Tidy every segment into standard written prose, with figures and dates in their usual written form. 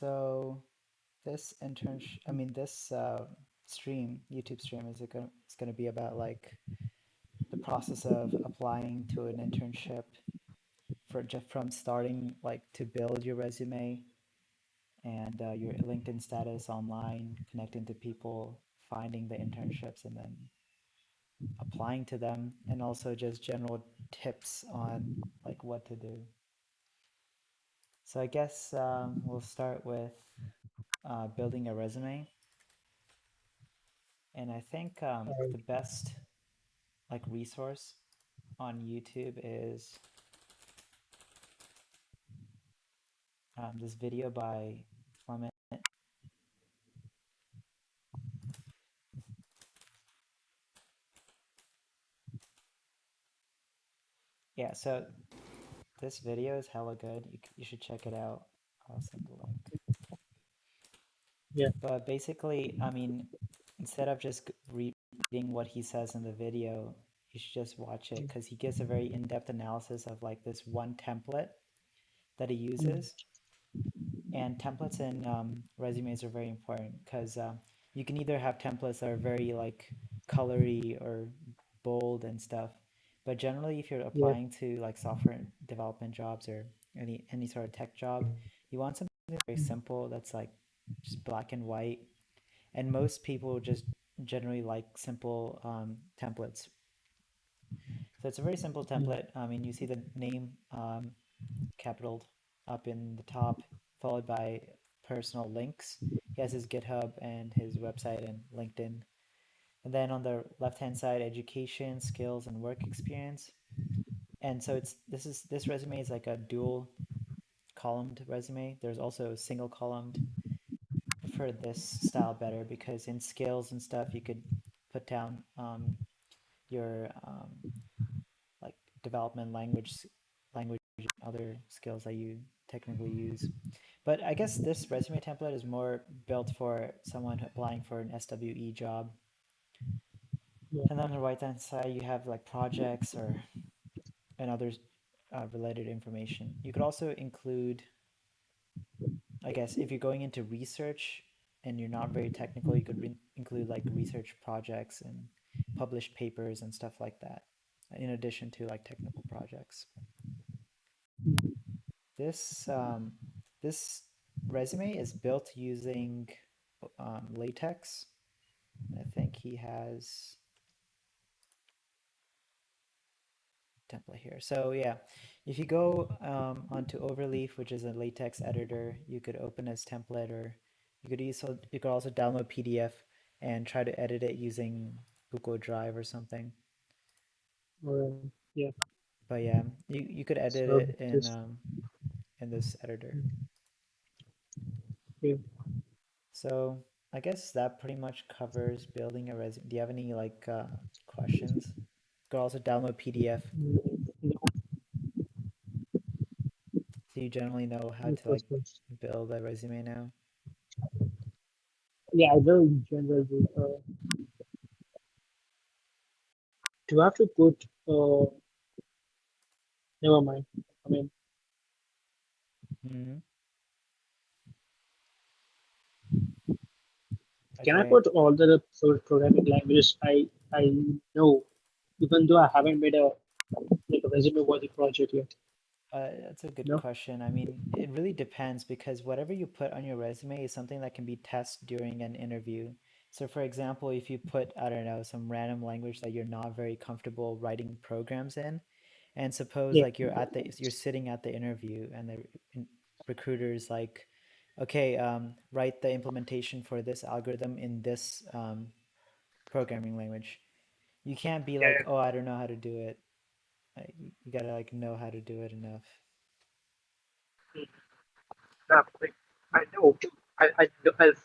So this internship, I mean this stream, YouTube stream, it's gonna be about like the process of applying to an internship for just from starting like to build your resume and your LinkedIn status online, connecting to people, finding the internships, and then applying to them, and also just general tips on like what to do. So I guess we'll start with building a resume. And I think Uh, the best like resource on YouTube is this video by Clement. Yeah, so this video is hella good. You should check it out. I'll send the link. yeah, But basically, I mean, instead of just reading what he says in the video, you should just watch it because he gives a very in-depth analysis of like this one template that he uses. And templates in resumes are very important because you can either have templates that are very like colory or bold and stuff, but generally if you're yeah, applying to like software development jobs or any sort of tech job, you want something very simple that's like just black and white. And most people just generally like simple templates. So it's a very simple template. I mean, you see the name capital up in the top, followed by personal links. He has his GitHub and his website and LinkedIn. And then on the left-hand side, education, skills, and work experience. And so this resume is like a dual columned resume. There's also single columned. I prefer this style better because in skills and stuff, you could put down your like development language, other skills that you technically use. But I guess this resume template is more built for someone applying for an SWE job. yeah, And on the right hand side, you have like projects or and other related information. You could also include, I guess, if you're going into research and you're not very technical, you could include like research projects and published papers and stuff like that, in addition to like technical projects. This this resume is built using latex. I think he has a template here. So yeah, if you go onto Overleaf, which is a latex editor, you could open as template, or you could also download PDF and try to edit it using Google Drive or something. yeah. But yeah, you could edit So it this, in this editor. yeah, So I guess that pretty much covers building a resume. Do you have any like questions? You could also download PDF. no, So you generally know how no to like questions. build a resume now. Yeah, I will in general. Do I have to put? Never mind. I mean, Hmm. can I Okay, put all the programming languages I know, even though I haven't made a like a resume worthy project yet? that's a good No. question. I mean, it really depends because whatever you put on your resume is something that can be tested during an interview. So, for example, if you put, I don't know, some random language that you're not very comfortable writing programs in, and suppose Yeah. like you're sitting at the interview and the recruiter's like, okay, write the implementation for this algorithm in this programming language. You can't be like, Yeah. oh, I don't know how to do it. You gotta like know how to do it enough. Yeah. Like, I know. I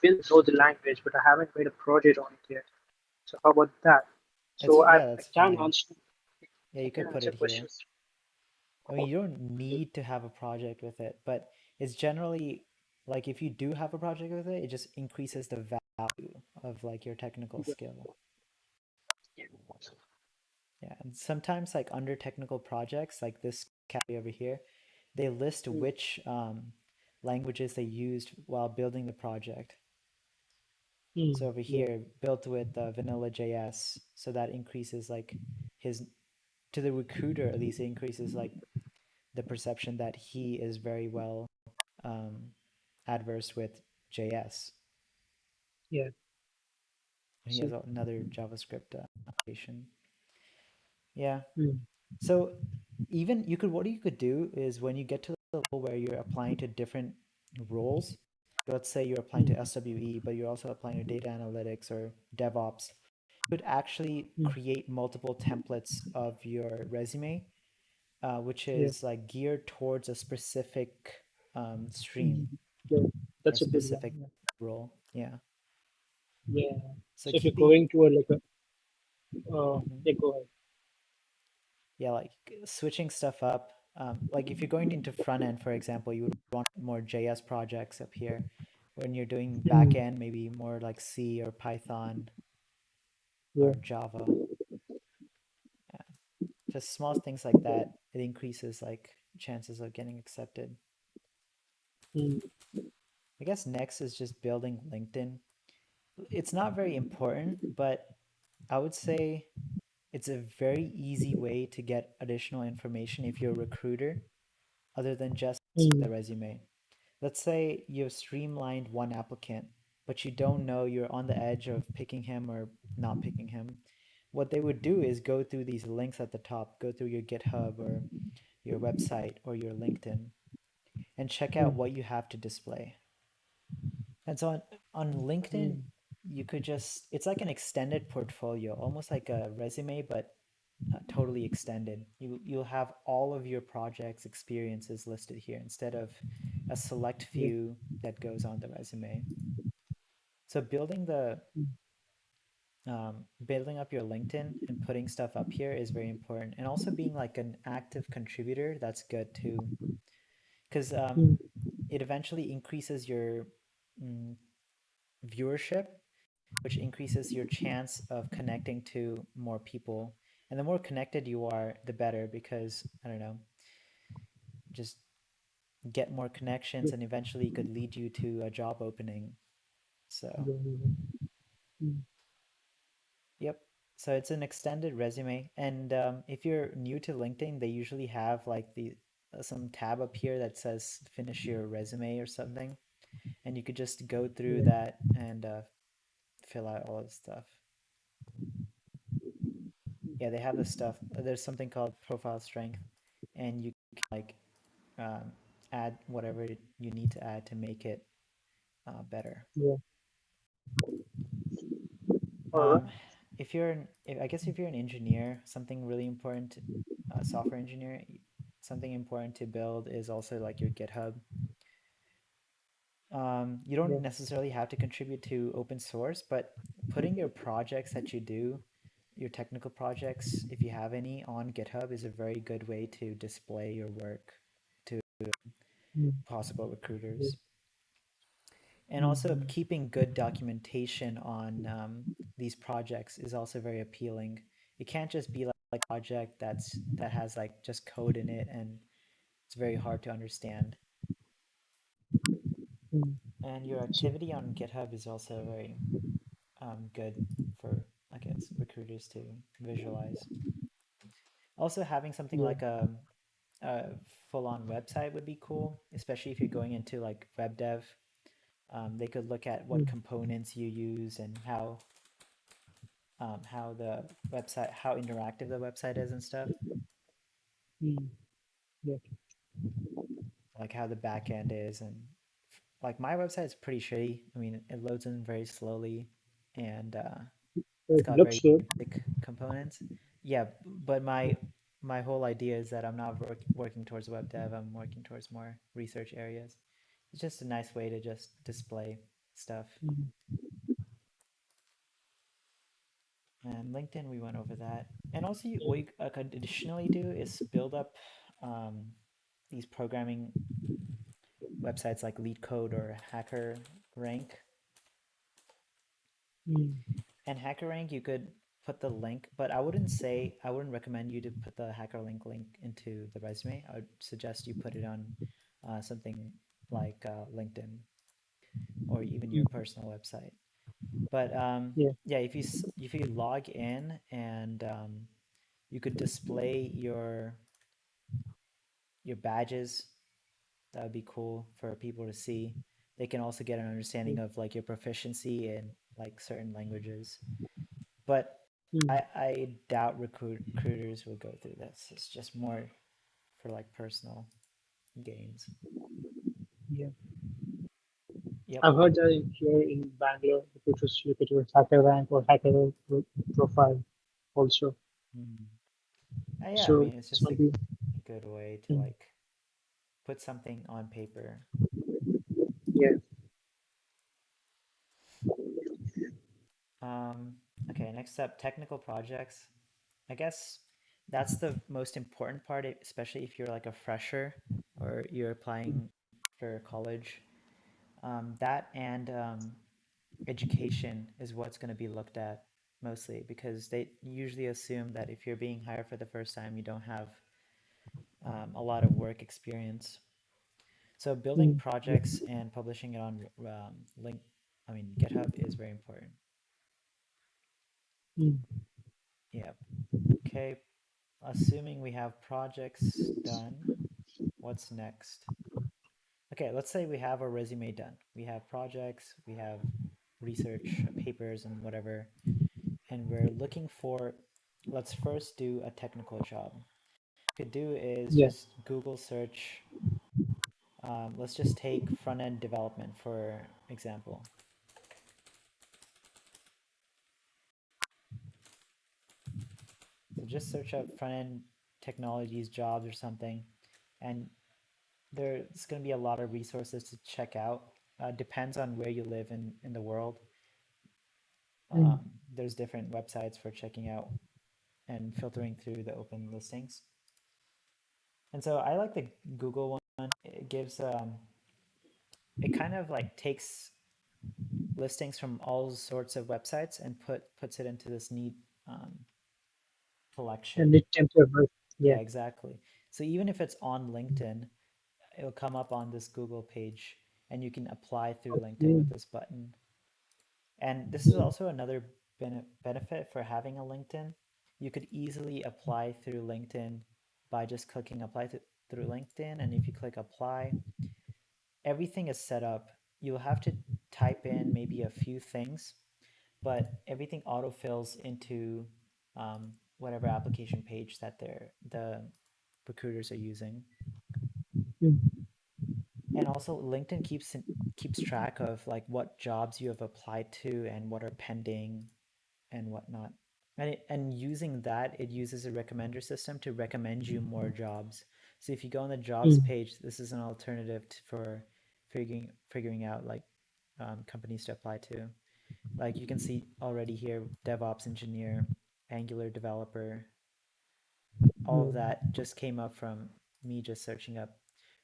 will know the language, but I haven't made a project on it yet. So how about that? It's So yeah, I that's can fine. answer. Yeah, I you can could put answer it here. questions. I mean, you don't need to have a project with it, but it's generally like if you do have a project with it, it just increases the value of like your technical Yeah. skill. Yeah, and sometimes like under technical projects, like this category over here, they list Mm, which languages they used while building the project. So Mm, over yeah, here, built with vanilla JS, so that increases like his to the recruiter at least it increases like the perception that he is very well um, adverse with JS. yeah. He has So, another JavaScript application. Yeah. mm, So even you could what you could do is when you get to the level where you're applying to different roles, let's say you're applying to mm, SWE, but you're also applying to data analytics or DevOps, you could actually mm, create multiple templates of your resume, which yeah, is like geared towards a specific mm, stream yeah. or That's a good one. specific Yeah, role. Yeah. yeah. So So if you're keeping going to a like a, mhm. yeah, go ahead. Yeah, like switching stuff up. Like if you're going into front end, for example, you would want more JS projects up here. When you're doing back Mm, end, maybe more like C or Python yeah, or Java. Yeah. Just small things like that. It increases like chances of getting accepted. mm, I guess next is just building LinkedIn. It's not very important, but I would say it's a very easy way to get additional information if you're a recruiter, other than just the mm, resume. Let's say you've streamlined one applicant, but you don't know you're on the edge of picking him or not picking him. What they would do is go through these links at the top, go through your GitHub or your website or your LinkedIn, and check out mm, what you have to display. And so on LinkedIn, mm, you could just, it's like an extended portfolio, almost like a resume, but totally extended. You'll have all of your projects experiences listed here instead of a select yeah, few that goes on the resume. So mm, building up your LinkedIn and putting stuff up here is very important, and also being like an active contributor. That's good too, because mm, it eventually increases your mm, viewership, which increases your chance of connecting to more people. And the more connected you are, the better, because I don't know, just get more yeah, connections and eventually it could lead you to a job opening. So, yeah, yeah, mm, yep. So it's an extended resume. And if you're new to LinkedIn, they usually have like the some tab up here that says finish your resume or something. And you could just go through yeah, that and fill out all the stuff. Yeah, they have this stuff. There's something called profile strength, and you can like um, add whatever you need to add to make it better. yeah. All right. Um, if you're if, I guess if you're an engineer, something really important, software engineer, something important to build is also like your GitHub. You don't Yeah, necessarily have to contribute to open source, but putting your projects that you do, your technical projects, if you have any, on GitHub is a very good way to display your work to mm, possible yeah, recruiters. And also mm, keeping good documentation on these projects is also very appealing. It can't just be like a project that has like just code in it and it's very hard to understand. mm. And your So, activity on GitHub is also very good for, I guess, recruiters to visualize. Also, having something yeah, like a full-on website would be cool, especially if you're going into like web dev. They could look at what mm, components you use and how the website, how interactive the website is and stuff, mm, yeah, like how the back end is. And like my website is pretty shitty. I mean, it loads in very slowly and it's it got looks very good. basic components. Yeah, but my whole idea is that I'm not working towards web dev. I'm working towards more research areas. It's just a nice way to just display stuff. Mm, And LinkedIn, we went over that. And also, what you could additionally do is build up um, these programming websites like LeetCode or HackerRank. mm, And HackerRank, you could put the link, but I wouldn't recommend you to put the HackerRank link into the resume. I would suggest you put it on something. like LinkedIn or even your personal website. But Yeah. yeah, if you log in and you could display your badges, that would be cool for people to see. They can also get an understanding Mm, of like your proficiency in like certain languages. But mm, I doubt recruiters would go through this. It's just more for like personal gains. yeah. Yep. I've heard that here in Bangalore, if you just look at your hacker rank or hacker profile also. Mm. Yeah, I So mean, it's it's just going to be, a good way to mm, like put something on paper. yeah. Um, okay, next up, technical projects. I guess that's the most important part, especially if you're like a fresher or you're applying for college. That and education is what's going to be looked at mostly because they usually assume that if you're being hired for the first time, you don't have a lot of work experience. So building Mm, yeah. projects and publishing it on GitHub is very important. Mm, Yeah. Okay. Assuming we have projects done, what's next? Okay, let's say we have our resume done. We have projects, we have research papers and whatever, and we're looking for, let's first do a technical job. What we could do is yeah. just Google search. Let's just take front end development for example. So just search up front end technologies, jobs, or something, and there's going to be a lot of resources to check out. Depends on where you live in the world. Mm, There's different websites for checking out and filtering through the open listings. And so I like the Google one. It gives it kind of like takes listings from all sorts of websites and puts it into this neat um, and collection. it temper, right? Yeah. Yeah, exactly. So even if it's on LinkedIn, it'll come up on this Google page, and you can apply through LinkedIn Okay. with this button. And this is Mm, also another benefit for having a LinkedIn. You could easily apply through LinkedIn by just clicking apply through LinkedIn. And if you click apply, everything is set up. You'll have to type in maybe a few things, but everything autofills into whatever application page that the recruiters are using. mm, And also LinkedIn keeps track of like what jobs you have applied to and what are pending and whatnot. And using that, it uses a recommender system to recommend you more jobs. So if you go on the jobs mm, page, this is an alternative for figuring out like companies to apply to. Like you can see already here, DevOps engineer, Angular developer, all of mm. that just came up from me just searching up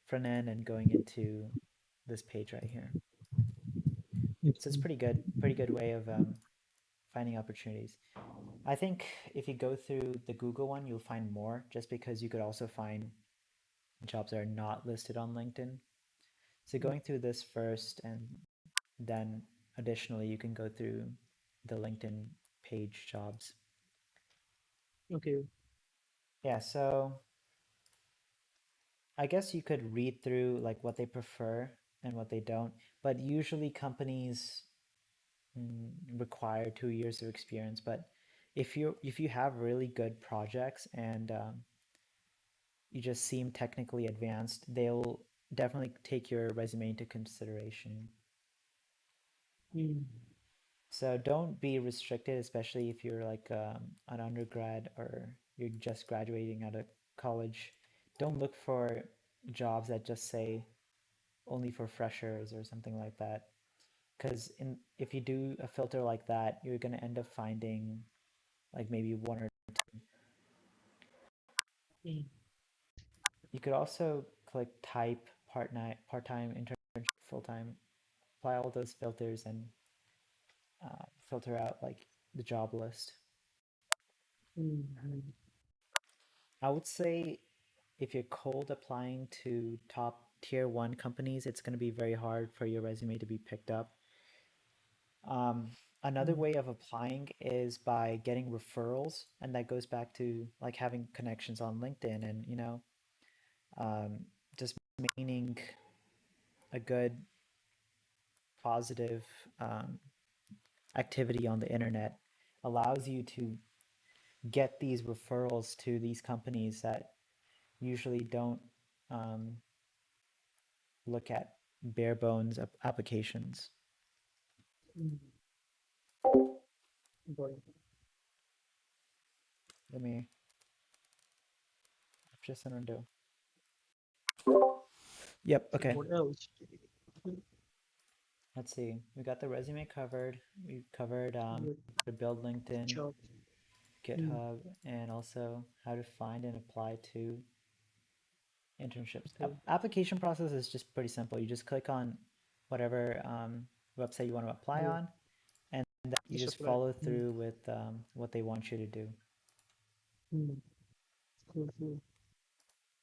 front end and going into this page right here. So it's Okay. pretty good way of finding opportunities. I think if you go through the Google one, you'll find more just because you could also find jobs that are not listed on LinkedIn. So going through this first and then additionally you can go through the LinkedIn page jobs. Okay. Yeah, so I guess you could read through like what they prefer and what they don't, but usually companies require 2 years of experience. But if you have really good projects and you just seem technically advanced, they'll definitely take your resume into consideration. Mm, So don't be restricted, especially if you're like an undergrad or you're just graduating out of college. Don't look for jobs that just say only for freshers or something like that. Because in if you do a filter like that, you're gonna end up finding like maybe one or mm, you could also click type part-time internship full-time, apply all those filters and filter out like the job list. mm, mm. I would say if you're cold applying to top tier one companies, it's going to be very hard for your resume to be picked up. Um, Another Mm, way of applying is by getting referrals, and that goes back to like having connections on LinkedIn and, um, just maintaining a good positive activity on the internet allows you to get these referrals to these companies that usually don't um, look at bare bones applications. mm, got it. Let me just undo. Yep. So Okay. what else? Mm, Let's see. We got the resume covered. We covered yeah, how to build LinkedIn, job. Mm, GitHub, and also how to find and apply to internships. okay, Application process is just pretty simple. You just click on whatever website you want to apply yeah, on, and you just just apply. follow Mm, through with what they want you to do. mm, cool, cool.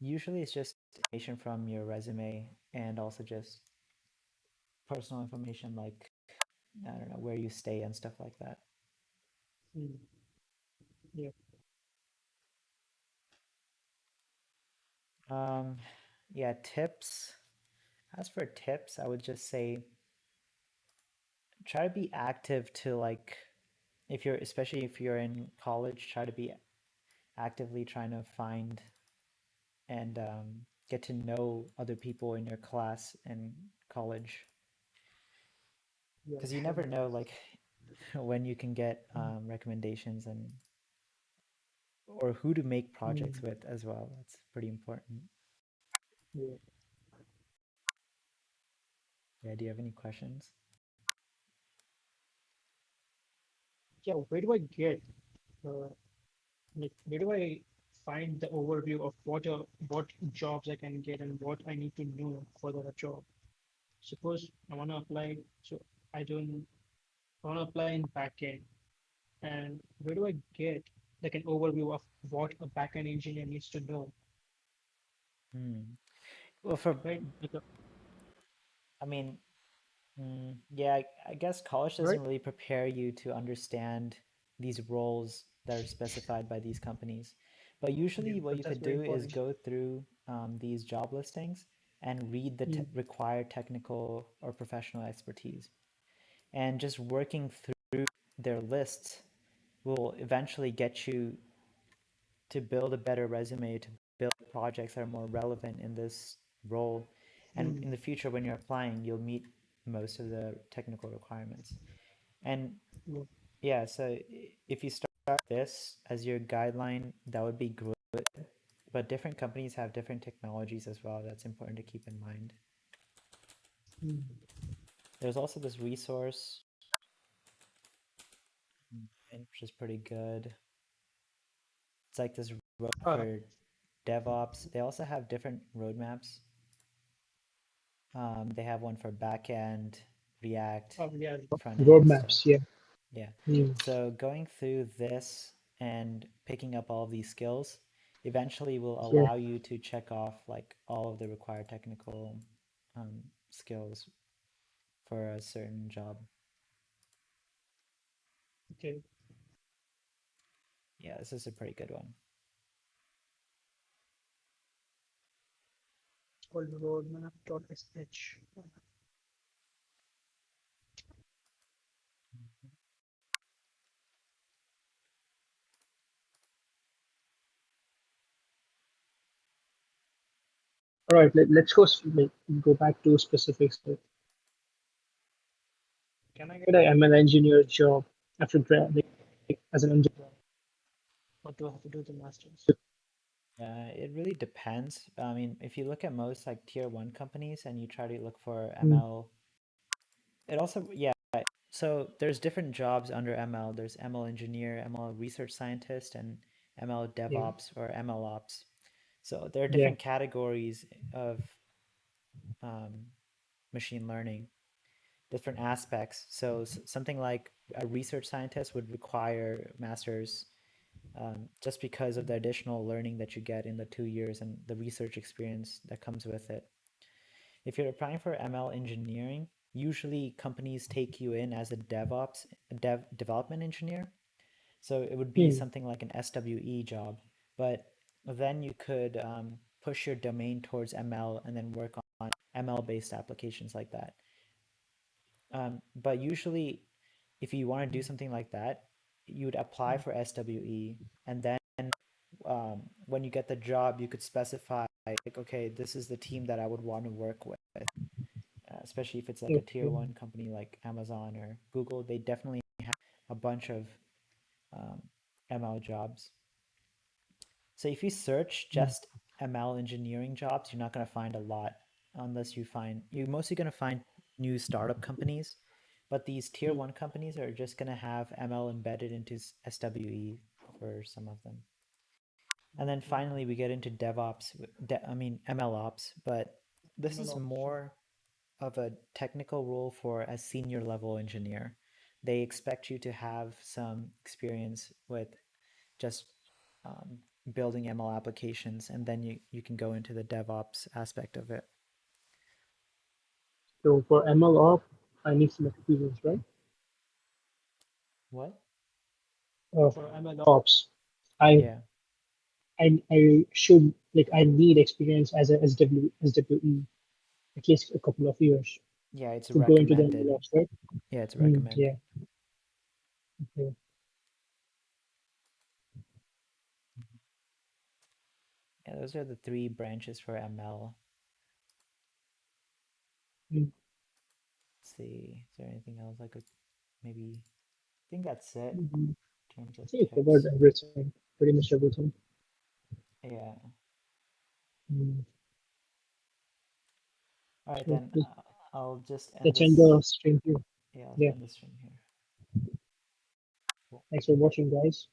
Usually, it's just information from your resume and also just personal information like I don't know where you stay and stuff like that. Mm, yeah, Um, yeah, tips. As for tips, I would just say try to be active to like if you're especially if you're in college, try to be actively trying to find and get to know other people in your class in college yeah, because you sure. never know like when you can get Mm, recommendations and or who to make projects mm, with as well. That's pretty important. yeah. Yeah, do you have any questions? Yeah, where do I get uh, like where do I find the overview of what jobs I can get and what I need to know for the job? Suppose I want to apply, so I don't I want to apply in backend, and where do I get like an overview of what a backend engineer needs to know, Hmm. Well, for right? Like I mean, yeah, I guess college right? doesn't really prepare you to understand these roles that are specified by these companies. But Yeah, usually, what but you that's could very do is important. go through these job listings and read the Mm, required technical or professional expertise. And just working through their lists will eventually get you to build a better resume, to build projects that are more relevant in this role. And mm, in the future, when you're applying, you'll meet most of the technical requirements. And yeah, yeah, so if you start this as your guideline, that would be good. But different companies have different technologies as well. That's important to keep in mind. mm. There's also this resource, which is pretty good. It's like this road Uh, for DevOps. They also have different roadmaps. They have one for backend, React, yeah, front end stuff. roadmaps. Yeah. Yeah. Mm, So going through this and picking up all of these skills eventually will yeah. allow you to check off like all of the required technical um, skills for a certain job. Okay. Yeah, this is a pretty good one. It's called roadmap.sh. All right. Let's go back to specifics. Can I get an ML engineer job after grad, like, as an undergrad? Or do I have to do the masters? It really depends. I mean, if you look at most like tier one companies and you try to look for Mm, ML, it also, yeah. So there's different jobs under ML. There's ML engineer, ML research scientist, and ML yeah, DevOps or ML ops. So there are yeah, different categories of um, machine learning, different aspects. So something like a research scientist would require masters just because of the additional learning that you get in the 2 years and the research experience that comes with it. If you're applying for ML engineering, usually companies take you in as a DevOps, development engineer. So it would be Hmm. something like an SWE job, but then you could push your domain towards ML and then work on ML based applications like that. But usually, if you want to do something like that, you would apply for SWE, and then when you get the job, you could specify like, okay, this is the team that I would want to work with, especially if it's like a tier Okay. one company like Amazon or Google. They definitely have a bunch of um, ML jobs. So if you search Hmm. just ML engineering jobs, you're not going to find a lot unless you're mostly going to find new startup companies. But these tier Hmm. one companies are just going to have ML embedded into SWE for some of them. And then Okay. finally, we get into DevOps, I mean ML ops, but this ML is ops. more of a technical role for a senior level engineer. They expect you to have some experience with just um, building ML applications, and then you can go into the DevOps aspect of it. So for ML op, I need some experience, right? What? For ML ops, I Yeah, I should like I need experience as a SWE at least a couple of years yeah, it's to go into the ML recommended. ops, right? Yeah, it's Mm, recommended. yeah. Okay. Yeah, those are the three branches for ML. Mm, Let's see, is there anything else I could maybe? I think that's it mhm. in terms I of think you covered tips. everything, pretty much everything. Yeah. Mm. All right, So then let's I'll just end let's end this. the stream here. Yeah, I'll Yeah. end the stream here. Cool. Thanks for watching, guys.